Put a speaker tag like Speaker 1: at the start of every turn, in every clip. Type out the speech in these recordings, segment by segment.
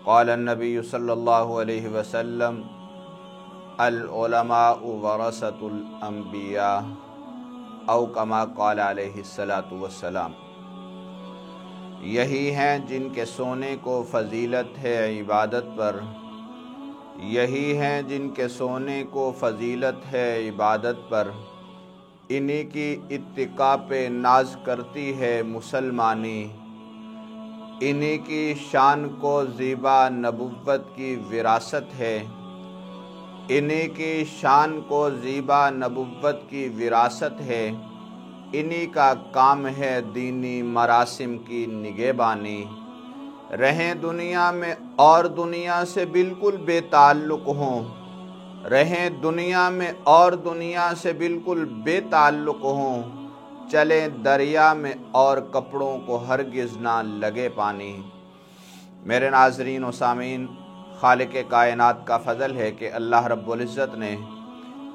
Speaker 1: قال النبی صلی اللہ علیہ وسلم العلماء ورثۃ الانبیاء او کما قال علیہ الصلاۃ والسلام۔ یہی ہیں جن کے سونے کو فضیلت ہے عبادت پر، یہی ہیں جن کے سونے کو فضیلت ہے عبادت پر، انہی کی اتقاء پہ ناز کرتی ہے مسلمانی، انہی کی شان کو زیبا نبوت کی وراثت ہے، انہی کی شان کو زیبا نبوت کی وراثت ہے، انہی کا کام ہے دینی مراسم کی نگہبانی۔ رہیں دنیا میں اور دنیا سے بالکل بے تعلق ہوں، رہیں دنیا میں اور دنیا سے بالکل بے تعلق ہوں، چلیں دریا میں اور کپڑوں کو ہرگز نہ لگے پانی۔ میرے ناظرین و سامعین، خالق کائنات کا فضل ہے کہ اللہ رب العزت نے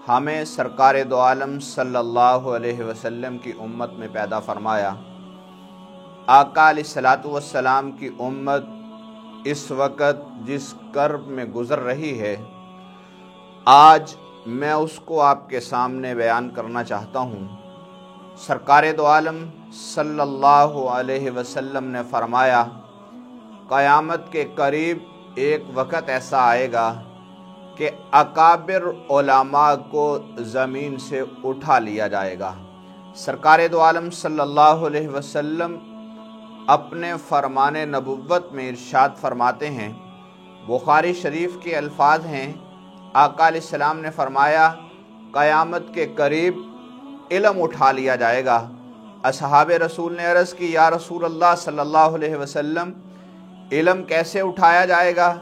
Speaker 1: ہمیں سرکار دو عالم صلی اللہ علیہ وسلم کی امت میں پیدا فرمایا۔ آقا علیہ الصلوۃ والسلام کی امت اس وقت جس کرب میں گزر رہی ہے، آج میں اس کو آپ کے سامنے بیان کرنا چاہتا ہوں۔ سرکار دو عالم صلی اللہ علیہ وسلم نے فرمایا، قیامت کے قریب ایک وقت ایسا آئے گا کہ اکابر علماء کو زمین سے اٹھا لیا جائے گا۔ سرکار دو عالم صلی اللہ علیہ وسلم اپنے فرمان نبوت میں ارشاد فرماتے ہیں، بخاری شریف کے الفاظ ہیں، آقا علیہ السلام نے فرمایا، قیامت کے قریب علم اٹھا لیا جائے گا۔ اصحاب رسول نے عرض کی، یا رسول اللہ صلی اللہ علیہ وسلم، علم کیسے اٹھایا جائے گا؟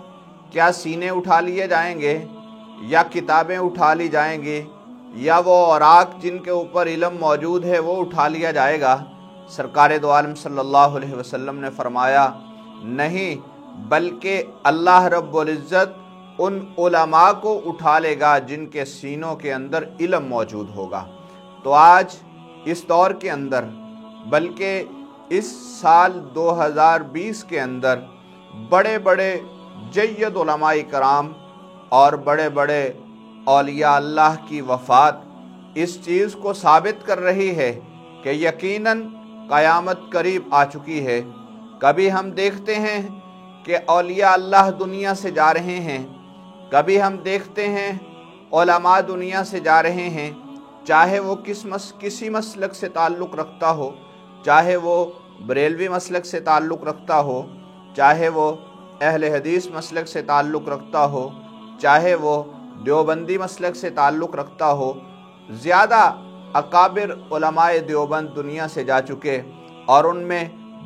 Speaker 1: کیا سینے اٹھا لیے جائیں گے، یا کتابیں اٹھا لی جائیں گی، یا وہ اوراق جن کے اوپر علم موجود ہے وہ اٹھا لیا جائے گا؟ سرکار دو عالم صلی اللہ علیہ وسلم نے فرمایا، نہیں، بلکہ اللہ رب العزت ان علماء کو اٹھا لے گا جن کے سینوں کے اندر علم موجود ہوگا۔ تو آج اس دور کے اندر، بلکہ اس سال 2020 کے اندر، بڑے بڑے جید علماء کرام اور بڑے بڑے اولیاء اللہ کی وفات اس چیز کو ثابت کر رہی ہے کہ یقیناً قیامت قریب آ چکی ہے۔ کبھی ہم دیکھتے ہیں کہ اولیاء اللہ دنیا سے جا رہے ہیں، کبھی ہم دیکھتے ہیں علماء دنیا سے جا رہے ہیں، چاہے وہ کسی مسلک سے تعلق رکھتا ہو، چاہے وہ بریلوی مسلک سے تعلق رکھتا ہو، چاہے وہ اہل حدیث مسلک سے تعلق رکھتا ہو، چاہے وہ دیوبندی مسلک سے تعلق رکھتا ہو۔ زیادہ اکابر علماء دیوبند دنیا سے جا چکے، اور ان میں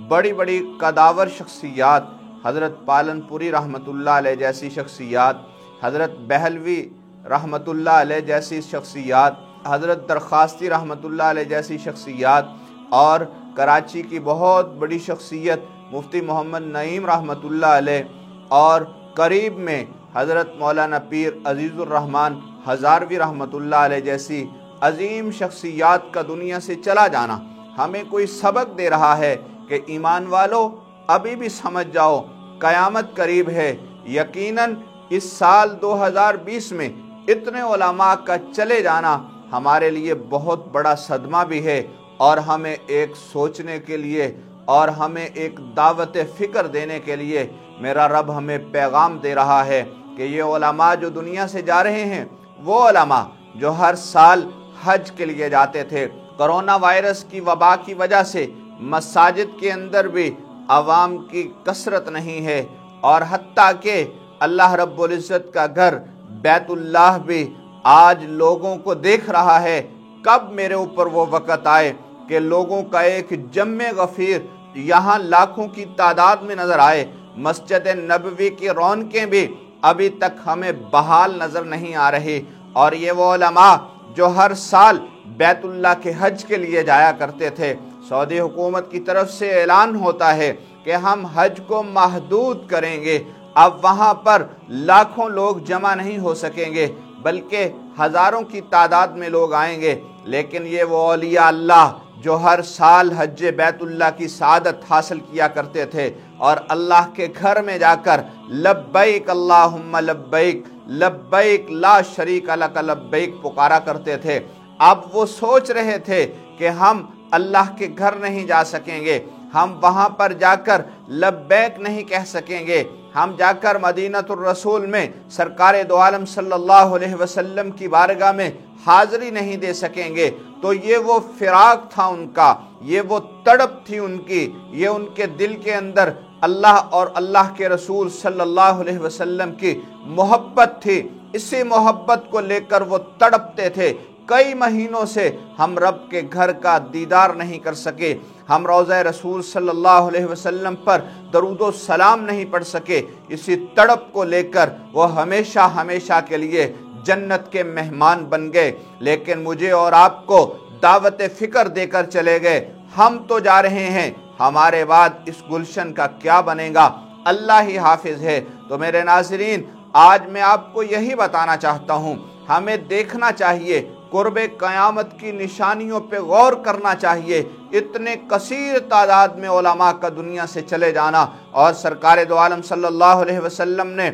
Speaker 1: بڑی بڑی قداور شخصیات، حضرت پالن پوری رحمۃ اللہ علیہ جیسی شخصیات، حضرت بہلوی رحمۃ اللہ علیہ جیسی شخصیات، حضرت درخواستی رحمۃ اللہ علیہ جیسی شخصیات، اور کراچی کی بہت بڑی شخصیت مفتی محمد نعیم رحمۃ اللہ علیہ، اور قریب میں حضرت مولانا پیر عزیز الرحمن ہزاروی رحمۃ اللہ علیہ جیسی عظیم شخصیات کا دنیا سے چلا جانا ہمیں کوئی سبق دے رہا ہے کہ ایمان والو، ابھی بھی سمجھ جاؤ قیامت قریب ہے۔ یقیناً اس سال 2020 میں اتنے علماء کا چلے جانا ہمارے لیے بہت بڑا صدمہ بھی ہے، اور ہمیں ایک سوچنے کے لیے اور ہمیں ایک دعوت فکر دینے کے لیے میرا رب ہمیں پیغام دے رہا ہے کہ یہ علماء جو دنیا سے جا رہے ہیں، وہ علماء جو ہر سال حج کے لیے جاتے تھے، کرونا وائرس کی وبا کی وجہ سے مساجد کے اندر بھی عوام کی کثرت نہیں ہے، اور حتیٰ کہ اللہ رب العزت کا گھر بیت اللہ بھی آج لوگوں کو دیکھ رہا ہے، کب میرے اوپر وہ وقت آئے کہ لوگوں کا ایک جمع غفیر یہاں لاکھوں کی تعداد میں نظر آئے۔ مسجد نبوی کی رونقیں بھی ابھی تک ہمیں بحال نظر نہیں آ رہی، اور یہ وہ علماء جو ہر سال بیت اللہ کے حج کے لیے جایا کرتے تھے، سعودی حکومت کی طرف سے اعلان ہوتا ہے کہ ہم حج کو محدود کریں گے، اب وہاں پر لاکھوں لوگ جمع نہیں ہو سکیں گے، بلکہ ہزاروں کی تعداد میں لوگ آئیں گے۔ لیکن یہ وہ اولیاء اللہ جو ہر سال حج بیت اللہ کی سعادت حاصل کیا کرتے تھے، اور اللہ کے گھر میں جا کر لبیک اللہم لبیک لبیک لا شریک لک لبیک پکارا کرتے تھے۔ اب وہ سوچ رہے تھے کہ ہم اللہ کے گھر نہیں جا سکیں گے، ہم وہاں پر جا کر لبیک نہیں کہہ سکیں گے، ہم جا کر مدینہ الرسول میں سرکار دو عالم صلی اللہ علیہ وسلم کی بارگاہ میں حاضری نہیں دے سکیں گے۔ تو یہ وہ فراق تھا ان کا، یہ وہ تڑپ تھی ان کی، یہ ان کے دل کے اندر اللہ اور اللہ کے رسول صلی اللہ علیہ وسلم کی محبت تھی۔ اسی محبت کو لے کر وہ تڑپتے تھے۔ کئی مہینوں سے ہم رب کے گھر کا دیدار نہیں کر سکے، ہم روضہ رسول صلی اللہ علیہ وسلم پر درود و سلام نہیں پڑھ سکے۔ اسی تڑپ کو لے کر وہ ہمیشہ ہمیشہ کے لیے جنت کے مہمان بن گئے، لیکن مجھے اور آپ کو دعوت فکر دے کر چلے گئے۔ ہم تو جا رہے ہیں، ہمارے بعد اس گلشن کا کیا بنے گا؟ اللہ ہی حافظ ہے۔ تو میرے ناظرین، آج میں آپ کو یہی بتانا چاہتا ہوں، ہمیں دیکھنا چاہیے، قرب قیامت کی نشانیوں پہ غور کرنا چاہیے۔ اتنے کثیر تعداد میں علماء کا دنیا سے چلے جانا، اور سرکار دو عالم صلی اللہ علیہ وسلم نے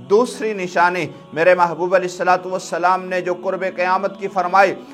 Speaker 1: دوسری نشانی میرے محبوب علیہ السلام نے جو قرب قیامت کی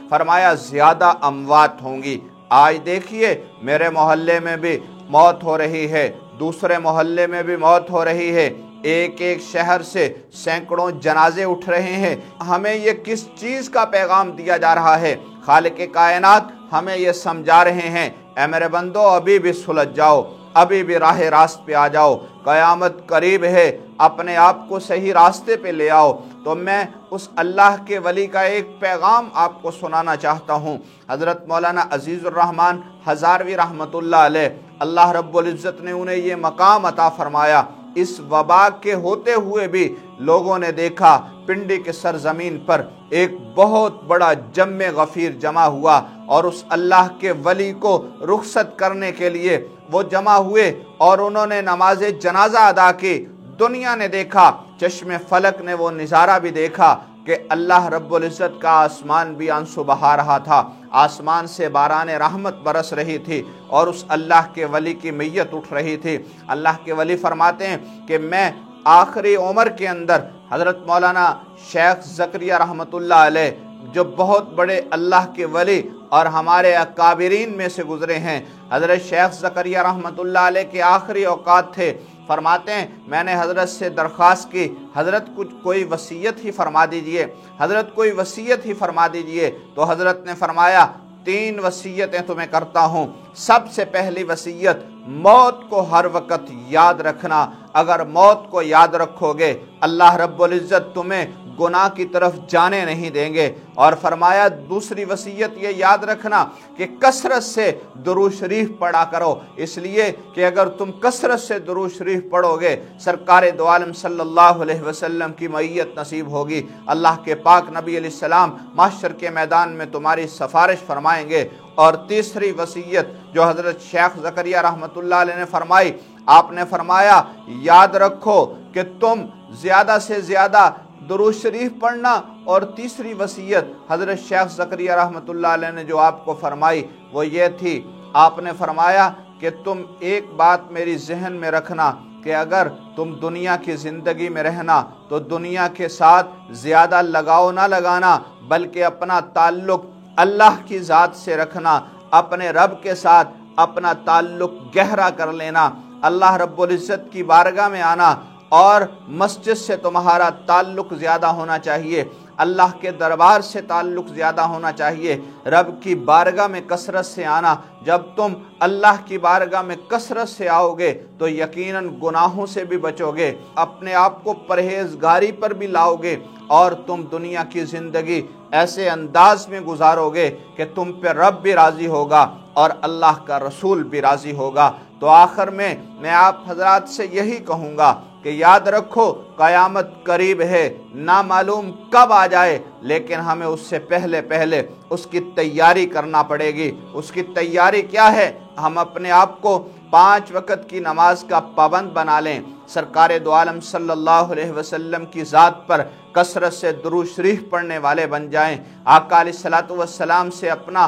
Speaker 1: فرمایا زیادہ اموات ہوں گی۔ آج دیکھیے میرے محلے میں بھی موت ہو رہی ہے، دوسرے محلے میں بھی موت ہو رہی ہے، ایک ایک شہر سے سینکڑوں جنازے اٹھ رہے ہیں۔ ہمیں یہ کس چیز کا پیغام دیا جا رہا ہے؟ خالق کائنات ہمیں یہ سمجھا رہے ہیں، اے میرے بندو ابھی بھی سلجھ جاؤ، ابھی بھی راہ راست پہ آ جاؤ، قیامت قریب ہے، اپنے آپ کو صحیح راستے پہ لے آؤ۔ تو میں اس اللہ کے ولی کا ایک پیغام آپ کو سنانا چاہتا ہوں۔ حضرت مولانا عزیز الرحمن ہزاروی رحمت اللہ علیہ، اللہ رب العزت نے انہیں یہ مقام عطا فرمایا۔ اس وبا کے ہوتے ہوئے بھی لوگوں نے دیکھا پنڈی کے سرزمین پر ایک بہت بڑا جم غفیر جمع ہوا، اور اس اللہ کے ولی کو رخصت کرنے کے لیے وہ جمع ہوئے اور انہوں نے نماز جنازہ ادا کی۔ دنیا نے دیکھا، چشم فلک نے وہ نظارہ بھی دیکھا کہ اللہ رب العزت کا آسمان بھی آنسو بہا رہا تھا، آسمان سے باران رحمت برس رہی تھی، اور اس اللہ کے ولی کی میت اٹھ رہی تھی۔ اللہ کے ولی فرماتے ہیں کہ میں آخری عمر کے اندر حضرت مولانا شیخ زکریا رحمت اللہ علیہ، جو بہت بڑے اللہ کے ولی اور ہمارے اکابرین میں سے گزرے ہیں، حضرت شیخ زکریا رحمت اللہ علیہ کے آخری اوقات تھے۔ فرماتے ہیں میں نے حضرت سے درخواست کی، حضرت کچھ کوئی وصیت ہی فرما دیجئے، حضرت کوئی وصیت ہی فرما دیجئے۔ تو حضرت نے فرمایا 3 وصیتیں تمہیں کرتا ہوں۔ سب سے پہلی وصیت، موت کو ہر وقت یاد رکھنا۔ اگر موت کو یاد رکھو گے اللہ رب العزت تمہیں گناہ کی طرف جانے نہیں دیں گے۔ اور فرمایا دوسری وصیت یہ یاد رکھنا کہ کثرت سے درود شریف پڑھا کرو، اس لیے کہ اگر تم کثرت سے درود شریف پڑھو گے سرکار دو عالم صلی اللہ علیہ وسلم کی معیت نصیب ہوگی، اللہ کے پاک نبی علیہ السلام محشر کے میدان میں تمہاری سفارش فرمائیں گے۔ اور تیسری وصیت جو حضرت شیخ زکریا رحمت اللہ علیہ نے فرمائی، آپ نے فرمایا یاد رکھو کہ تم زیادہ سے زیادہ درود شریف پڑھنا۔ اور تیسری وصیت حضرت شیخ زکریا رحمت اللہ علیہ نے جو آپ کو فرمائی وہ یہ تھی، آپ نے فرمایا کہ تم ایک بات میری ذہن میں رکھنا کہ اگر تم دنیا کی زندگی میں رہنا تو دنیا کے ساتھ زیادہ لگاؤ نہ لگانا، بلکہ اپنا تعلق اللہ کی ذات سے رکھنا، اپنے رب کے ساتھ اپنا تعلق گہرا کر لینا، اللہ رب العزت کی بارگاہ میں آنا، اور مسجد سے تمہارا تعلق زیادہ ہونا چاہیے، اللہ کے دربار سے تعلق زیادہ ہونا چاہیے، رب کی بارگاہ میں کثرت سے آنا۔ جب تم اللہ کی بارگاہ میں کثرت سے آؤ گے تو یقیناً گناہوں سے بھی بچو گے، اپنے آپ کو پرہیزگاری پر بھی لاؤ گے، اور تم دنیا کی زندگی ایسے انداز میں گزارو گے کہ تم پہ رب بھی راضی ہوگا اور اللہ کا رسول بھی راضی ہوگا۔ تو آخر میں آپ حضرات سے یہی کہوں گا کہ یاد رکھو قیامت قریب ہے، نہ معلوم کب آ جائے، لیکن ہمیں اس سے پہلے اس کی تیاری کرنا پڑے گی۔ اس کی تیاری کیا ہے؟ ہم اپنے آپ کو 5 وقت کی نماز کا پابند بنا لیں، سرکار دو عالم صلی اللہ علیہ وسلم کی ذات پر کثرت سے درود شریف پڑھنے والے بن جائیں، آقا علیہ الصلوۃ والسلام سے اپنا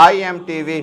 Speaker 1: IMTV।